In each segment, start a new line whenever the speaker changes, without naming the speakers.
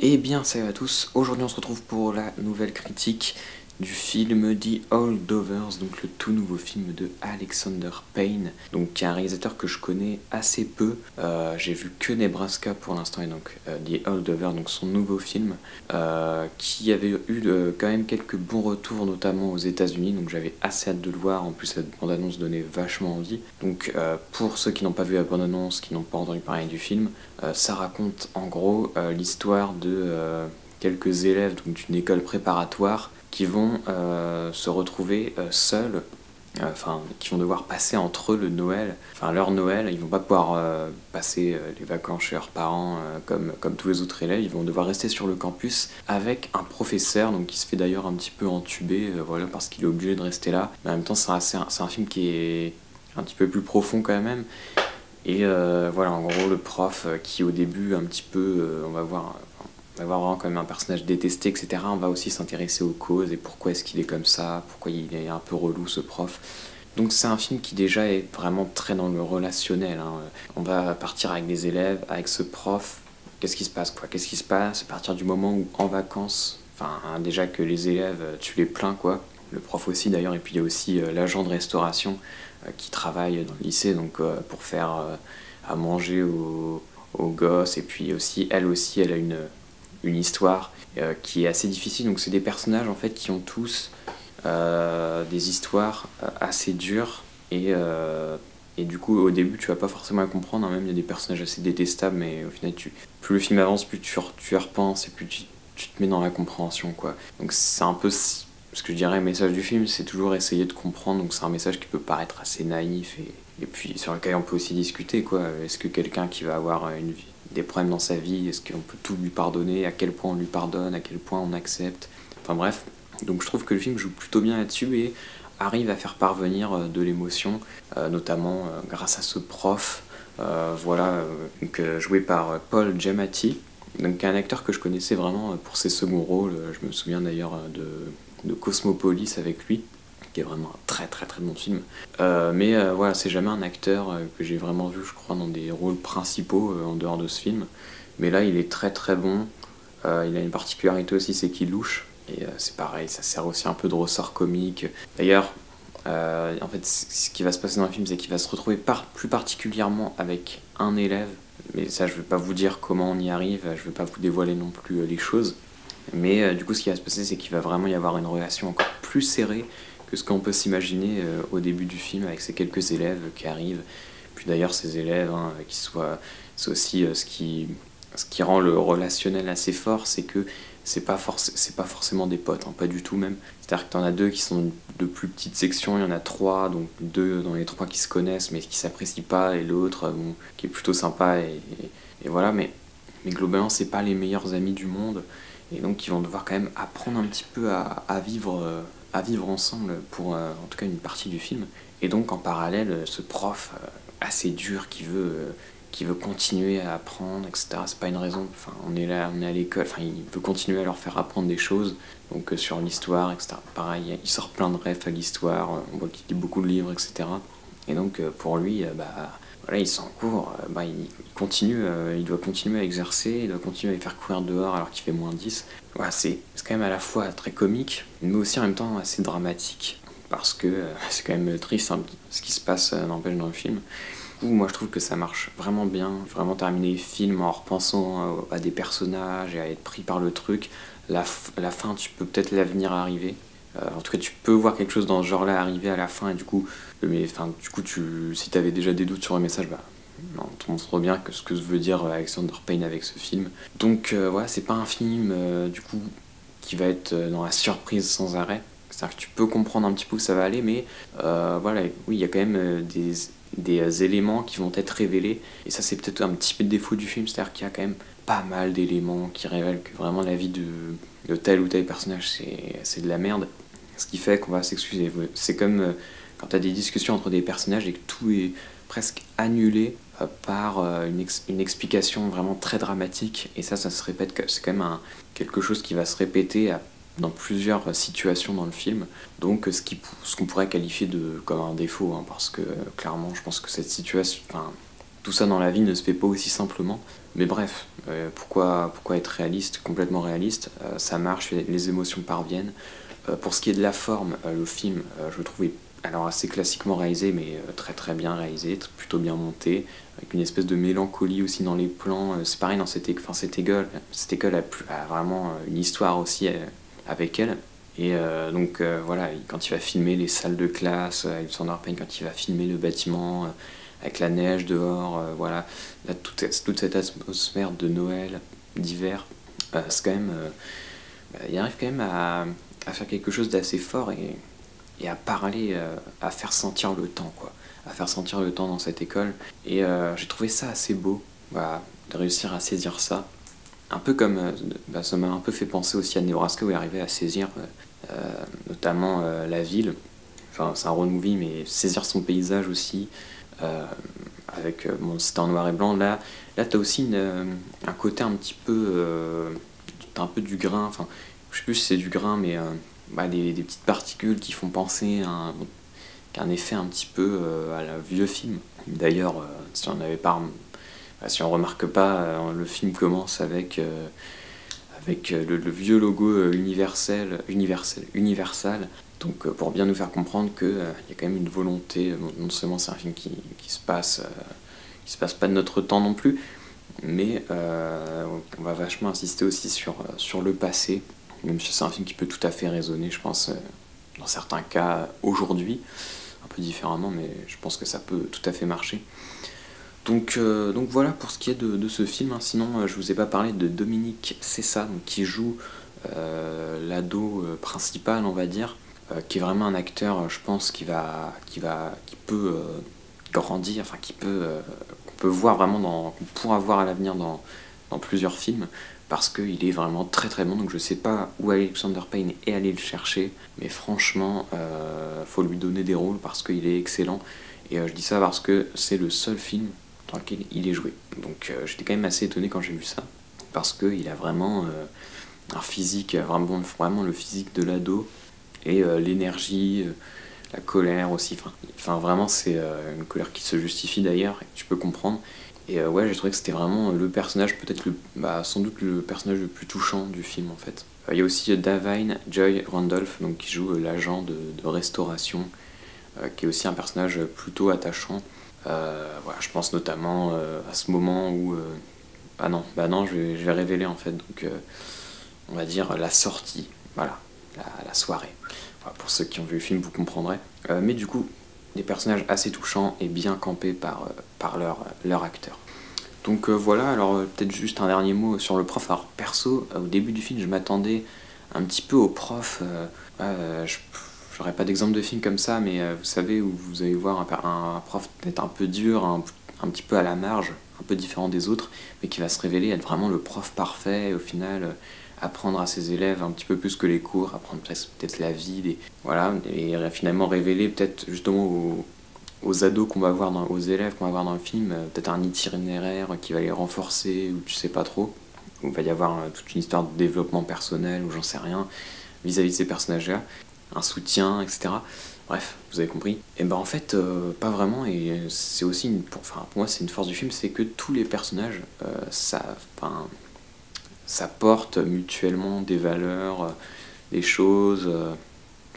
Eh bien, salut à tous, aujourd'hui on se retrouve pour la nouvelle critique du film The Holdovers, donc le tout nouveau film de Alexander Payne, donc qui est un réalisateur que je connais assez peu. J'ai vu que Nebraska pour l'instant, et donc The Holdovers, donc son nouveau film, qui avait eu quand même quelques bons retours, notamment aux États-Unis, donc j'avais assez hâte de le voir. En plus, cette bande-annonce donnait vachement envie. Donc pour ceux qui n'ont pas vu la bande-annonce, qui n'ont pas entendu parler du film, ça raconte en gros l'histoire de quelques élèves d'une école préparatoire qui vont se retrouver seuls, qui vont devoir passer entre eux le Noël, leur Noël. Ils vont pas pouvoir passer les vacances chez leurs parents comme tous les autres élèves. Ils vont devoir rester sur le campus avec un professeur, donc qui se fait d'ailleurs un petit peu entuber, voilà, parce qu'il est obligé de rester là. Mais en même temps, c'est un film qui est un petit peu plus profond quand même. Et voilà, en gros, le prof qui au début un petit peu, on va voir vraiment quand même un personnage détesté, etc. On va aussi s'intéresser aux causes et pourquoi est-ce qu'il est comme ça, pourquoi il est un peu relou ce prof. Donc c'est un film qui déjà est vraiment très dans le relationnel, hein. On va partir avec des élèves, avec ce prof. Qu'est-ce qui se passe quoi? Qu'est-ce qui se passe à partir du moment où en vacances, déjà que les élèves, tu les plains quoi. Le prof aussi d'ailleurs, et puis il y a aussi l'agent de restauration qui travaille dans le lycée, donc pour faire à manger aux gosses. Et puis aussi, elle a une histoire qui est assez difficile. Donc c'est des personnages en fait qui ont tous des histoires assez dures, et du coup au début tu vas pas forcément la comprendre, hein. Même il y a des personnages assez détestables, mais au final plus le film avance, plus tu y repenses, et plus tu te mets dans la compréhension quoi. Donc c'est un peu ce que je dirais, le message du film, c'est toujours essayer de comprendre. Donc c'est un message qui peut paraître assez naïf, et puis sur lequel on peut aussi discuter quoi. Est-ce que quelqu'un qui va avoir des problèmes dans sa vie, est-ce qu'on peut tout lui pardonner? À quel point on lui pardonne? À quel point on accepte? Enfin bref, donc je trouve que le film joue plutôt bien là-dessus et arrive à faire parvenir de l'émotion, notamment grâce à ce prof, joué par Paul Giamatti, donc un acteur que je connaissais vraiment pour ses seconds rôles. Je me souviens d'ailleurs de Cosmopolis avec lui, qui est vraiment un très très très bon film. Voilà, c'est jamais un acteur que j'ai vraiment vu, je crois, dans des rôles principaux en dehors de ce film. Mais là, il est très très bon. Il a une particularité aussi, c'est qu'il louche. Et c'est pareil, ça sert aussi un peu de ressort comique. D'ailleurs, en fait, ce qui va se passer dans le film, c'est qu'il va se retrouver plus particulièrement avec un élève. Mais ça, je ne vais pas vous dire comment on y arrive, je ne vais pas vous dévoiler non plus les choses. Mais du coup, ce qui va se passer, c'est qu'il va vraiment y avoir une relation encore plus serrée que ce qu'on peut s'imaginer au début du film, avec ces quelques élèves qui arrivent. Puis d'ailleurs, ces élèves, hein, c'est aussi ce qui rend le relationnel assez fort, c'est que c'est pas forcément des potes, hein, pas du tout même. C'est-à-dire que t'en as deux qui sont de plus petites sections, il y en a trois, donc deux dans les trois qui se connaissent mais qui s'apprécient pas, et l'autre qui est plutôt sympa, et voilà. Mais globalement, c'est pas les meilleurs amis du monde, et donc ils vont devoir quand même apprendre un petit peu à vivre ensemble pour en tout cas une partie du film. Et donc en parallèle, ce prof assez dur qui veut continuer à apprendre, etc. C'est pas une raison, on est là, on est à l'école, il veut continuer à leur faire apprendre des choses, donc sur l'histoire, etc. Pareil, il sort plein de refs à l'histoire, on voit qu'il lit beaucoup de livres, etc. Et donc pour lui, voilà, il s'en court, il continue, il doit continuer à exercer, il doit continuer à les faire courir dehors alors qu'il fait -10. Voilà, c'est quand même à la fois très comique, mais aussi en même temps assez dramatique, parce que c'est quand même triste, hein, ce qui se passe n'empêche dans le film. Moi je trouve que ça marche vraiment bien, vraiment terminer le film en repensant à des personnages et à être pris par le truc. La fin, tu peux peut-être la venir arriver. En tout cas, tu peux voir quelque chose dans ce genre-là arriver à la fin, et du coup, si tu avais déjà des doutes sur le message, non, on te montre bien ce que veut dire Alexander Payne avec ce film. Donc voilà, c'est pas un film du coup qui va être dans la surprise sans arrêt. C'est-à-dire que tu peux comprendre un petit peu où ça va aller, mais voilà, oui, il y a quand même des éléments qui vont être révélés, et ça c'est peut-être un petit peu de défaut du film, c'est-à-dire qu'il y a quand même pas mal d'éléments qui révèlent que vraiment la vie de tel ou tel personnage c'est de la merde, ce qui fait qu'on va s'excuser. C'est comme quand tu as des discussions entre des personnages et que tout est presque annulé par une explication vraiment très dramatique, et ça se répète, c'est quand même quelque chose qui va se répéter dans plusieurs situations dans le film. Donc ce qu'on pourrait qualifier comme un défaut, hein, parce que clairement je pense que cette situation, tout ça dans la vie ne se fait pas aussi simplement. Mais bref, pourquoi être réaliste, complètement réaliste, ça marche, les émotions parviennent. Pour ce qui est de la forme, le film, je le trouvais alors assez classiquement réalisé, mais très très bien réalisé, plutôt bien monté, avec une espèce de mélancolie aussi dans les plans. C'est pareil dans cette école a vraiment une histoire aussi avec elle. Et donc voilà, quand il va filmer les salles de classe, Alexander Payne, quand il va filmer le bâtiment, avec la neige dehors, voilà, là, toute cette atmosphère de Noël, d'hiver, c'est quand même, il arrive quand même à faire quelque chose d'assez fort et à parler, à faire sentir le temps, quoi, à faire sentir le temps dans cette école. Et j'ai trouvé ça assez beau, voilà, de réussir à saisir ça. Un peu comme, ça m'a un peu fait penser aussi à Nebraska où il arrivait à saisir notamment la ville. Enfin, c'est un road movie, mais saisir son paysage aussi. Avec bon, c'était en noir et blanc. Là t'as aussi un côté un petit peu, t'as un peu du grain. Enfin, je sais plus si c'est du grain, mais des petites particules qui font penser à un effet un petit peu à la vieux film. D'ailleurs, si on n'avait pas si on remarque pas, le film commence avec le vieux logo Universal. Donc pour bien nous faire comprendre qu'il y a quand même une volonté, non seulement c'est un film qui se passe pas de notre temps non plus, mais on va vachement insister aussi sur le passé, même si c'est un film qui peut tout à fait résonner, je pense, dans certains cas aujourd'hui, un peu différemment, mais je pense que ça peut tout à fait marcher. Donc voilà pour ce qui est de ce film, hein. Sinon je vous ai pas parlé de Dominique Sessa, donc, qui joue l'ado principal, on va dire, qui est vraiment un acteur, je pense, qui peut grandir, enfin qu'on peut voir vraiment qu'on pourra voir à l'avenir dans plusieurs films, parce qu'il est vraiment très très bon. Donc je sais pas où Alexander Payne est allé le chercher, mais franchement, faut lui donner des rôles parce qu'il est excellent. Et je dis ça parce que c'est le seul film dans lequel il est joué. Donc j'étais quand même assez étonné quand j'ai vu ça, parce qu'il a vraiment un physique, vraiment le physique de l'ado, et l'énergie, la colère aussi. Enfin vraiment c'est une colère qui se justifie d'ailleurs, et que tu peux comprendre. Et ouais, j'ai trouvé que c'était vraiment le personnage, sans doute le personnage le plus touchant du film en fait. Il y a aussi Davine Joy Randolph, donc, qui joue l'agent de restauration, qui est aussi un personnage plutôt attachant. Voilà, je pense notamment à ce moment où... ah non, je vais révéler en fait, donc on va dire la sortie, voilà, la soirée. Voilà, pour ceux qui ont vu le film, vous comprendrez. Mais du coup, des personnages assez touchants et bien campés par leur acteur. Donc voilà, alors peut-être juste un dernier mot sur le prof. Alors perso, au début du film, je m'attendais un petit peu au prof. J'aurais pas d'exemple de film comme ça, mais vous savez, où vous allez voir un prof peut-être un peu dur, un petit peu à la marge, un peu différent des autres, mais qui va se révéler être vraiment le prof parfait, et au final apprendre à ses élèves un petit peu plus que les cours, apprendre peut-être la vie, voilà, et finalement révéler peut-être justement aux ados qu'on va voir, aux élèves qu'on va voir dans le film, peut-être un itinéraire qui va les renforcer, ou tu sais pas trop, où il va y avoir toute une histoire de développement personnel, ou j'en sais rien, vis-à-vis de ces personnages-là, un soutien, etc. Bref, vous avez compris. Et ben en fait, pas vraiment, et c'est aussi, pour moi c'est une force du film, c'est que tous les personnages, ça porte mutuellement des valeurs, des choses,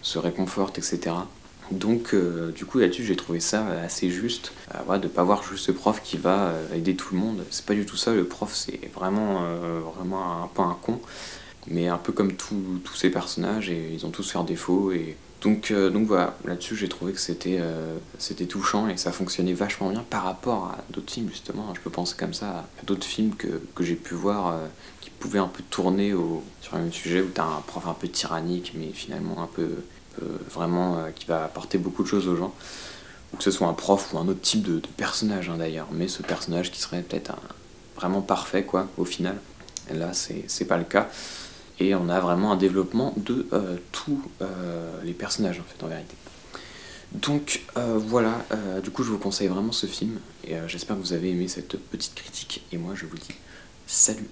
se réconfortent, etc. Donc du coup là-dessus j'ai trouvé ça assez juste, voilà, de pas voir juste ce prof qui va aider tout le monde. C'est pas du tout ça, le prof c'est vraiment un peu un con, mais un peu comme tous ces personnages, et ils ont tous leurs défauts. Et donc voilà, là-dessus j'ai trouvé que c'était touchant, et ça fonctionnait vachement bien par rapport à d'autres films. Justement, je peux penser comme ça à d'autres films que j'ai pu voir, qui pouvaient un peu tourner sur le même sujet, où t'as un prof un peu tyrannique, mais finalement un peu vraiment qui va apporter beaucoup de choses aux gens, ou que ce soit un prof ou un autre type de personnage, hein, d'ailleurs, mais ce personnage qui serait peut-être vraiment parfait, quoi, au final. Et là c'est pas le cas, et on a vraiment un développement de tous les personnages en fait, en vérité. Donc voilà, du coup je vous conseille vraiment ce film, et j'espère que vous avez aimé cette petite critique, et moi je vous dis salut.